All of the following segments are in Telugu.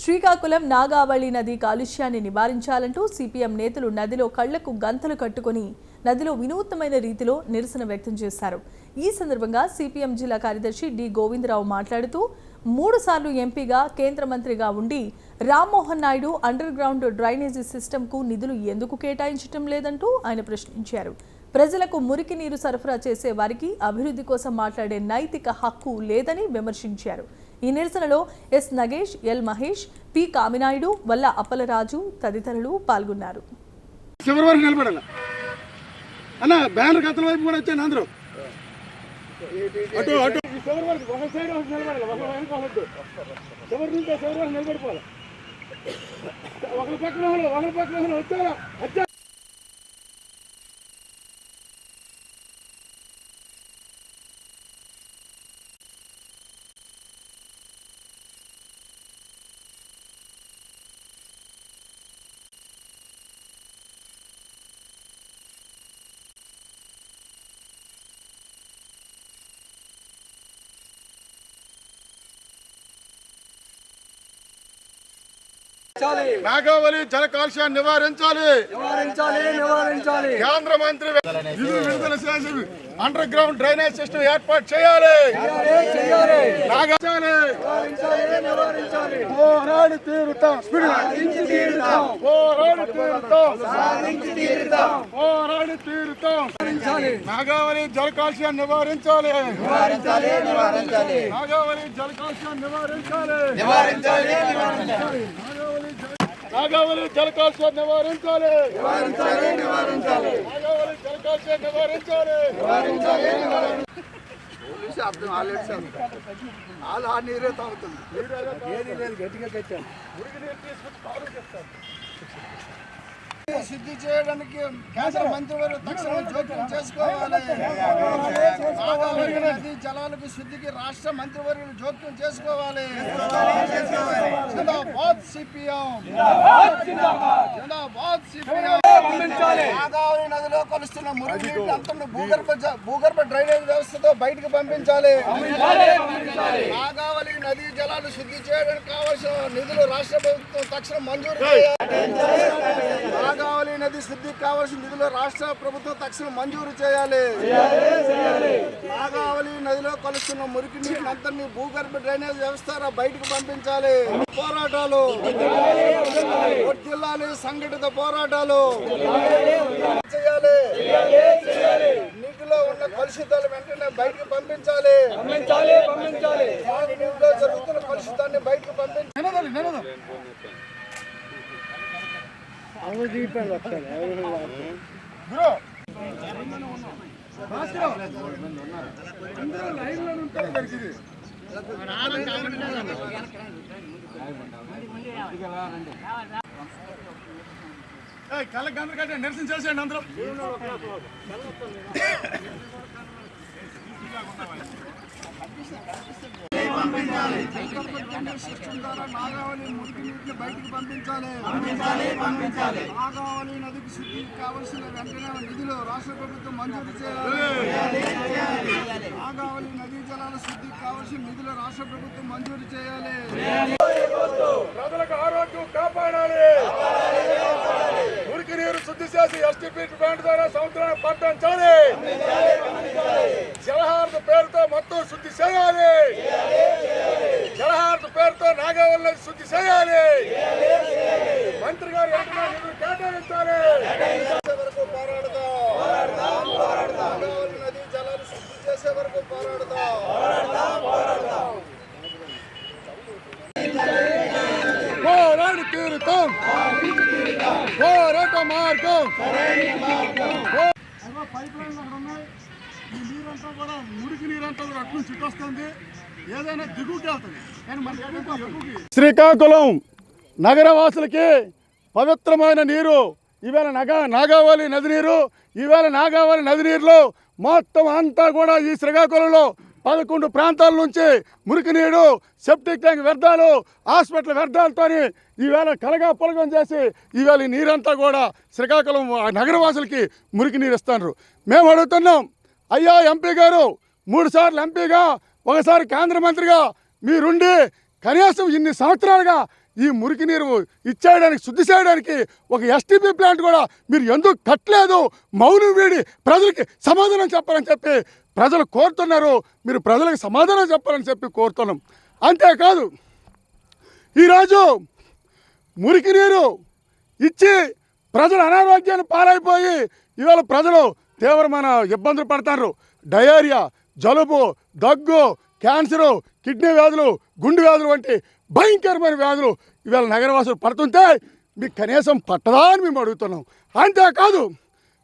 శ్రీకాకుళం నాగావళి నది కాలుష్యాన్ని నివారించాలంటూ సిపిఎం నేతలు నదిలో కళ్లకు గంతలు కట్టుకుని నదిలో వినూత్నమైన రీతిలో నిరసన వ్యక్తం చేశారు. ఈ సందర్భంగా సిపిఎం జిల్లా కార్యదర్శి డి గోవిందరావు మాట్లాడుతూ 3 సార్లు ఎంపీగా కేంద్ర మంత్రిగా ఉండి Rammohan Naidu under ground drainage సిస్టమ్కు నిధులు ఎందుకు కేటాయించడం లేదంటూ ఆయన ప్రశ్నించారు. ప్రజలకు మురికి నీరు సరఫరా చేసే వారికి అభివృద్ధి కోసం మాట్లాడే నైతిక హక్కు లేదని విమర్శించారు. ఈ నిరసనలో S Nagesh, L Mahesh, P Kaminaidu, Valla Appalaraju తదితరులు పాల్గొన్నారు. నాగావళి జల కాలుష్యాన్ని నివారించాలి. కేంద్ర మంత్రి విడుదల చేసి అండర్ గ్రౌండ్ డ్రైనేజ్ సిస్టమ్ ఏర్పాటు చేయాలి. పోరాడి తీరుతాం, పోరాడి తీరుతాం. నాగావళి జల కాలుష్యాన్ని నివారించాలి. నాగావళి జల కాలుష్యాన్ని నివారించాలి. నాగావళి జల కాలుష్యాన్ని నివారించాలి. నాగావళి జల కాలుష్యాన్ని నివారించాలి. ఆ నీరే తాగుతుంది. శుద్ధి చేయడానికి కేంద్ర మంత్రివర్గ తక్షణం జోక్యం చేసుకోవాలి. నదీ జలాలకు శుద్ధికి రాష్ట్ర మంత్రివర్యులు జోక్యం చేసుకోవాలి. జిందాబాద్ సిపిఎం, జిందాబాద్ సిపిఎం. నాగావళి నదిలో కలుస్తున్న మురికి నీటిని అంతా భూగర్భ డ్రైనేజ్ వ్యవస్థతో బయటకు పంపించాలి. నాగావళి నదీ జలాలు శుద్ధి చేయడానికి కావాల్సిన నిధులు రాష్ట్ర ప్రభుత్వం తక్షణం మంజూరు చేయాలి. నాగావళి నది శుద్ధికి కావాల్సిన నిధులు రాష్ట్ర ప్రభుత్వం తక్షణం మంజూరు చేయాలి. నాగావళి నదిలో కలుస్తున్న మురికి నీటిని అంతని భూగర్భ డ్రైనేజ్ వ్యవస్థ బయటకు పంపించాలి. పోరాటాలు వర్ధిల్లాలి, సంఘటిత పోరాటాలు చేయాలి. నీటిలో ఉన్న కలుషితాలు వెంటనే బయటకు పంపించాలి. నీటిలో జరుగుతున్న కలుషితాన్ని బయటకు పంపించాలి. నిరసన చేసేయండి అందరం. నాగావళి మురికి నీటిని బయటకు పంపించాలి. నాగావళి నదికి శుద్ధికి కావలసిన వెంటనే నిధులు రాష్ట్ర ప్రభుత్వం మంజూరు చేయాలి. నాగావళి నదీ జలాల శుద్ధికి కావలసిన నిధులు రాష్ట్ర ప్రభుత్వం మంజూరు చేయాలి. ప్రజలకు ఆరోగ్యం కాపాడాలి. మురికి నీరు శుద్ధి చేసి ఎస్టీపీ ప్లాంట్ ద్వారా సంవత్సరానికి పంపించాలి. జలహారత పేరుతో మొత్తం శుద్ధి చేయాలి. జలహారత పేరుతో నాగావళి శుద్ధి చేయాలి. మంత్రి గారు నిధులు కేటాయించాలి. వరకు పోరాడదాం. నాగావళి నదీ జలాలు శుద్ధి చేసే వరకు పోరాడదాం. పోరాడి తీరుతాం. పోరాట మార్గం. పైప్ లైన్లు అక్కడ ఉన్నాయి. ఈ నీరంతా కూడా మురికి నీరంతా కూడా అట్లా చుట్టూ వస్తుంది. ఏదైనా దిగుకి వెళ్తుంది కానీ మన ఎక్కువకి. శ్రీకాకుళం నగరవాసులకి పవిత్రమైన నీరు ఈవేళ నాగావళి నది నీరు. ఈవేళ నాగావళి నది నీరులో మొత్తం అంతా కూడా ఈ శ్రీకాకుళంలో 11 ప్రాంతాల నుంచి మురికి నీరు, సెప్టిక్ ట్యాంక్ వ్యర్థాలు, హాస్పిటల్ వ్యర్థాలతో ఈవేళ కలగా పొలగం చేసి ఈవేళ ఈ నీరంతా కూడా శ్రీకాకుళం నగరవాసులకి మురికి నీరు ఇస్తున్నారు. మేము అడుగుతున్నాం, అయ్యా ఎంపీ గారు 3 సార్లు ఎంపీగా, ఒకసారి కేంద్ర మంత్రిగా మీరుండి కనీసం ఇన్ని సంవత్సరాలుగా ఈ మురికి నీరు ఇచ్చేయడానికి శుద్ధి చేయడానికి ఒక ఎస్టీపీ ప్లాంట్ కూడా మీరు ఎందుకు కట్టలేదు? మౌనం వీడి ప్రజలకి సమాధానం చెప్పాలని చెప్పి ప్రజలు కోరుతున్నారు. మీరు ప్రజలకు సమాధానం చెప్పాలని చెప్పి కోరుతున్నాం. అంతేకాదు ఈరోజు మురికి నీరు ఇచ్చి ప్రజలు అనారోగ్యాన్ని పాలైపోయి ఇవాళ ప్రజలు తీవ్రమైన ఇబ్బందులు పడతారు. డయేరియా, జలుబు, దగ్గు, క్యాన్సరు, కిడ్నీ వ్యాధులు, గుండె వ్యాధులు వంటి భయంకరమైన వ్యాధులు ఇవాళ నగరవాసులు పడుతుంటే మీకు కనీసం పట్టదా అని మేము అడుగుతున్నాం. అంతేకాదు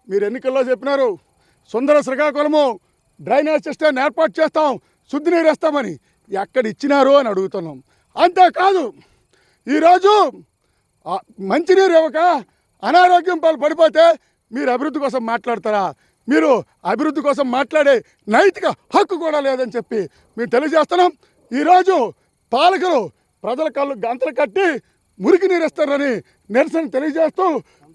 మీరు ఎన్నికల్లో చెప్పినారు సుందర శ్రీకాకుళము డ్రైనేజ్ సిస్టమ్ ఏర్పాటు చేస్తాం, శుద్ధి నీరు వేస్తామని. ఎక్కడ ఇచ్చినారు అని అడుగుతున్నాం. అంతేకాదు ఈరోజు మంచినీరు ఇవ్వక అనారోగ్యం పాలు పడిపోతే మీరు అభివృద్ధి కోసం మాట్లాడతారా? మీరు అభివృద్ధి కోసం మాట్లాడే నైతిక హక్కు కూడా లేదని చెప్పి మేము తెలియజేస్తున్నాం. ఈరోజు పాలకులు ప్రజల కళ్ళు గంతలు కట్టి మురికి నీరు ఇస్తారని నిరసన తెలియజేస్తూ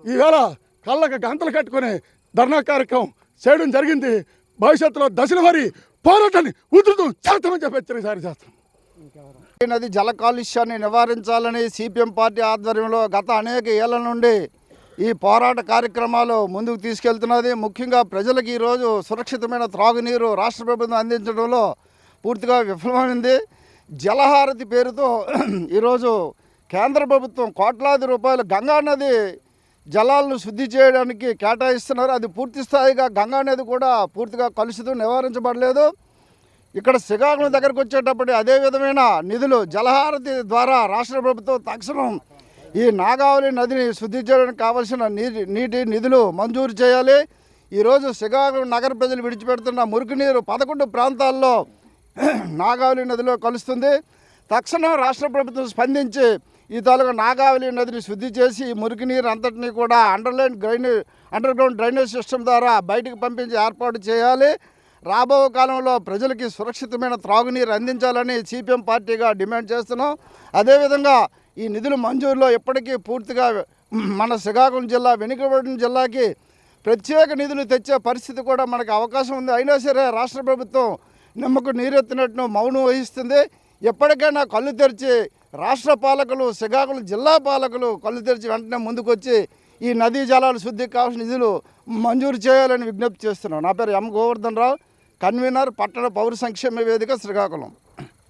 ఈవేళ కళ్ళకు గంతలు కట్టుకొని ధర్నా కార్యక్రమం చేయడం జరిగింది. భవిష్యత్తులో దశల వారి పోరాటాన్ని ఉధృతం చేస్తామని చెప్పి హెచ్చరిక చేస్తాం. నది జల కాలుష్యాన్ని నివారించాలని సిపిఎం పార్టీ ఆధ్వర్యంలో గత అనేక ఏళ్ల నుండి ఈ పోరాట కార్యక్రమాలు ముందుకు తీసుకెళ్తున్నది. ముఖ్యంగా ప్రజలకు ఈరోజు సురక్షితమైన త్రాగునీరు రాష్ట్ర ప్రభుత్వం అందించడంలో పూర్తిగా విఫలమైంది. జలహారతి పేరుతో ఈరోజు కేంద్ర ప్రభుత్వం కోట్లాది రూపాయలు గంగా నది జలాలను శుద్ధి చేయడానికి కేటాయిస్తున్నారు. అది పూర్తి స్థాయిగా గంగా నది కూడా పూర్తిగా కలుషితం నివారించబడలేదు. ఇక్కడ శ్రీకాకుళం దగ్గరకు వచ్చేటప్పుడు అదే విధమైన నిధులు జలహారతి ద్వారా రాష్ట్ర ప్రభుత్వం తక్షణం ఈ నాగావళి నదిని శుద్ధి చేయడానికి కావాల్సిన నీటి నిధులు మంజూరు చేయాలి. ఈరోజు శ్రీకాకుళం నగర ప్రజలు విడిచిపెడుతున్న మురికి నీరు 11 ప్రాంతాల్లో నాగావళి నదిలో కలుస్తుంది. తక్షణం రాష్ట్ర ప్రభుత్వం స్పందించి ఈ తాలూకా నాగావళి నదిని శుద్ధి చేసి ఈ మురికి నీరు అంతటినీ కూడా అండర్ గ్రౌండ్ డ్రైనేజ్ సిస్టమ్ ద్వారా బయటకు పంపించి ఏర్పాటు చేయాలి. రాబో కాలంలో ప్రజలకి సురక్షితమైన త్రాగునీరు అందించాలని సిపిఎం పార్టీగా డిమాండ్ చేస్తున్నాం. అదేవిధంగా ఈ నిధుల మంజూరులో ఇప్పటికీ పూర్తిగా మన శ్రీకాకుళం జిల్లా వెనుకబడిన జిల్లాకి ప్రత్యేక నిధులు తెచ్చే పరిస్థితి కూడా మనకు అవకాశం ఉంది. అయినా సరే రాష్ట్ర ప్రభుత్వం నిమ్మకు నీరెత్తినట్టు మౌనం వహిస్తుంది. ఎప్పటికైనా కళ్ళు తెరిచి రాష్ట్ర పాలకులు, శ్రీకాకుళం జిల్లా పాలకులు కళ్ళు తెరిచి వెంటనే ముందుకొచ్చి ఈ నదీ జలాల శుద్ధికి కావాల్సిన నిధులు మంజూరు చేయాలని విజ్ఞప్తి చేస్తున్నాం. నా పేరు ఎం గోవర్ధన్ రావు, కన్వీనర్ పట్టణ పౌర సంక్షేమ వేదిక శ్రీకాకుళం.